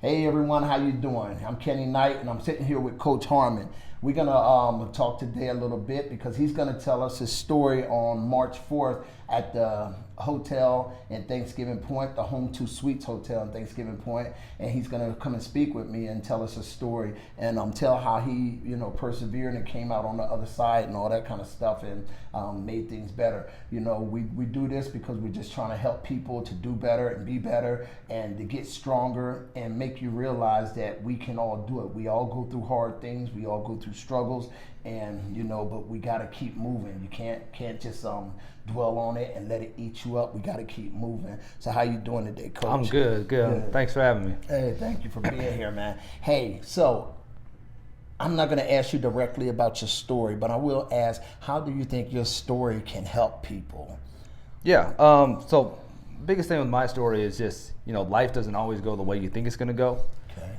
Hey everyone, how you doing? I'm Kenny Knight, and I'm sitting here with Coach Harmon. We're gonna talk today a little bit because he's gonna tell us his story on March 4th at the hotel in Thanksgiving Point, the Home 2 Suites Hotel in Thanksgiving Point, and he's gonna come and speak with me and tell us a story and tell how he, persevered and came out on the other side and all that kind of stuff and made things better. We do this because we're just trying to help people to do better and be better and to get stronger and make you realize that we can all do it. We all go through hard things, we all go through struggles, and but we got to keep moving. You can't just dwell on it and let it eat you up. We got to keep moving. So how you doing today, Coach? I'm good. Thanks for having me. Hey, thank you for being here, man. Hey, so I'm not going to ask you directly about your story, but I will ask, how do you think your story can help people? Yeah. So biggest thing with my story is just, life doesn't always go the way you think it's going to go. Okay.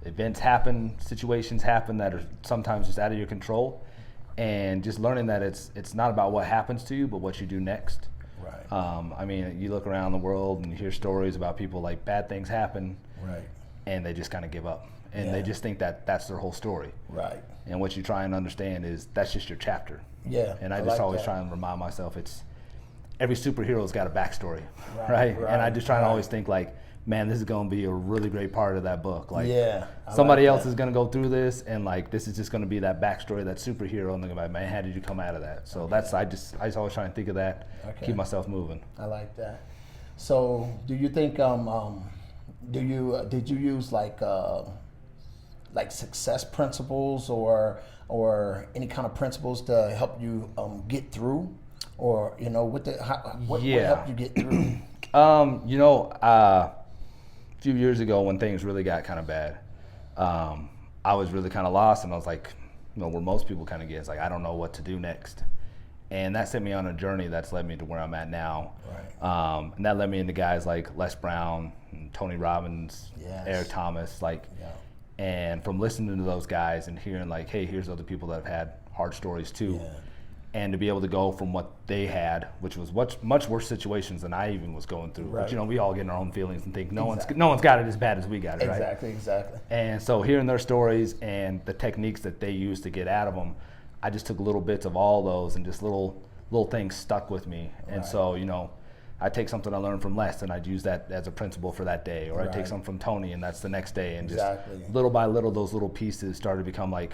Events happen, situations happen that are sometimes just out of your control, and just learning that it's not about what happens to you, but what you do next. Right. You look around the world and you hear stories about people like bad things happen, Right. and they just kind of give up, and Yeah. they just think that that's their whole story. Right. And what you try and understand is that's just your chapter. Yeah. And I like just always that. try and remind myself every superhero's got a backstory, Right, right? And I just try to right. always think like, man, this is going to be a really great part of that book. Like, Yeah, I somebody like else that. is going to go through this, and like this is just going to be that backstory, that superhero, and they're like, man, how did you come out of that? So that's I just always try and think of that, Okay. keep myself moving. I like that. So, do you think did you use like success principles or any kind of principles to help you get through, or what helped you get through? A few years ago when things really got kind of bad, I was really kind of lost, and I was like, where most people kind of get, it's like, I don't know what to do next. And that sent me on a journey that's led me to where I'm at now. Right. And that led me into guys like Les Brown, and Tony Robbins, Yes. Eric Thomas, Yeah. and from listening to those guys and hearing like, hey, here's other people that have had hard stories too. Yeah. And to be able to go from what they had, which was much worse situations than I even was going through. Right. But we all get in our own feelings and think no Exactly. one's got it as bad as we got it, right? Exactly. And so hearing their stories and the techniques that they use to get out of them, I just took little bits of all those and just little things stuck with me. And Right. so, I take something I learned from Les and I'd use that as a principle for that day, or I take Right. something from Tony and that's the next day, and Exactly. just little by little those little pieces started to become like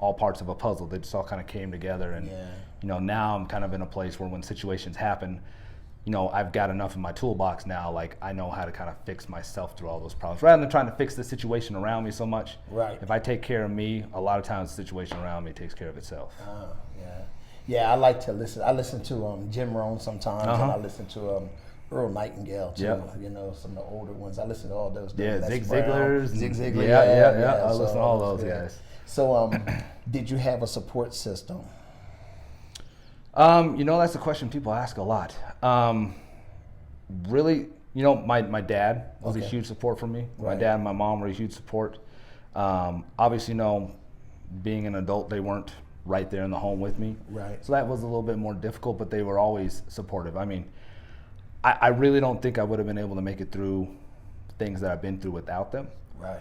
all parts of a puzzle. They just all kind of came together, and Yeah. now I'm kind of in a place where when situations happen, I've got enough in my toolbox now, like I know how to kind of fix myself through all those problems rather than trying to fix the situation around me so much. Right. If I take care of me, a lot of times the situation around me takes care of itself. Yeah, I like to listen. I listen to Jim Rohn sometimes, and Uh-huh. I listen to Earl Nightingale too. Yep. Some of the older ones. I listen to all those. Yeah, Les Zig Brown, Ziglar's. Zig Ziglar. Yeah. I So listen to all those guys. So, did you have a support system? That's a question people ask a lot. Really, my dad was a Okay. huge support for me. My Right. dad and my mom were a huge support. Obviously, being an adult, they weren't right there in the home with me. Right. So that was a little bit more difficult, but they were always supportive. I really don't think I would have been able to make it through things that I've been through without them. Right.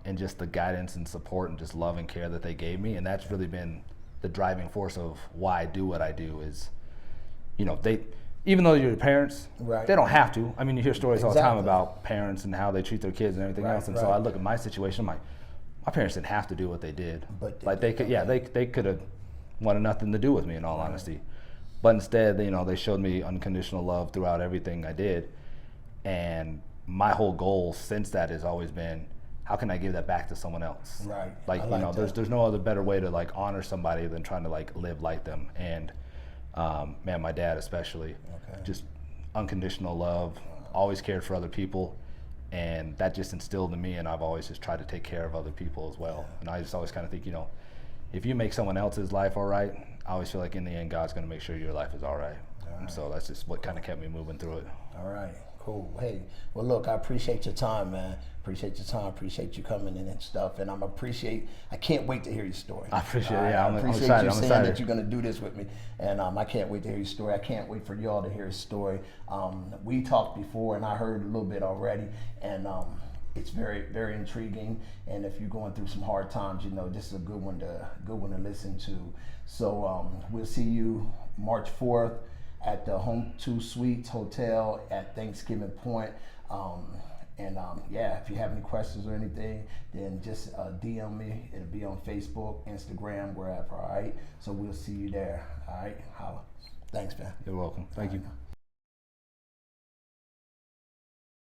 And just the guidance and support and just love and care that they gave me. And that's really been the driving force of why I do what I do is, they, even though you're your parents, Right. they don't have to. You hear stories all the time Exactly. about parents and how they treat their kids and everything Right, else. And so right. I look at my situation, I'm like, my parents didn't have to do what they did. But they like they did, could, they could have wanted nothing to do with me in all honesty. But instead, they showed me unconditional love throughout everything I did. And my whole goal since that has always been, how can I give that back to someone else? Right. Like, I like that. there's no other better way to like honor somebody than trying to like live like them. And man, my dad especially, Okay. just unconditional love, always cared for other people. And that just instilled in me, and I've always just tried to take care of other people as well. And I just always kind of think, if you make someone else's life all right, I always feel like in the end, God's going to make sure your life is all right. And so that's just what kind of kept me moving through it. All right. Cool. Hey, well, look, I appreciate your time, man. Appreciate your time. Appreciate you coming in and stuff. And I can't wait to hear your story. I appreciate it. All right? Yeah, I I'm appreciate excited. you I'm saying excited. that you're going to do this with me. And I can't wait to hear your story. I can't wait for y'all to hear his story. We talked before, and I heard a little bit already. And it's very, very intriguing. And if you're going through some hard times, you know, this is a good one to listen to. So we'll see you March 4th at the Home 2 Suites Hotel at Thanksgiving Point. Yeah, if you have any questions or anything, then just DM me. It'll be on Facebook, Instagram, wherever, all right? So we'll see you there, all right? Holla. Thanks, man. You're welcome. Thank you.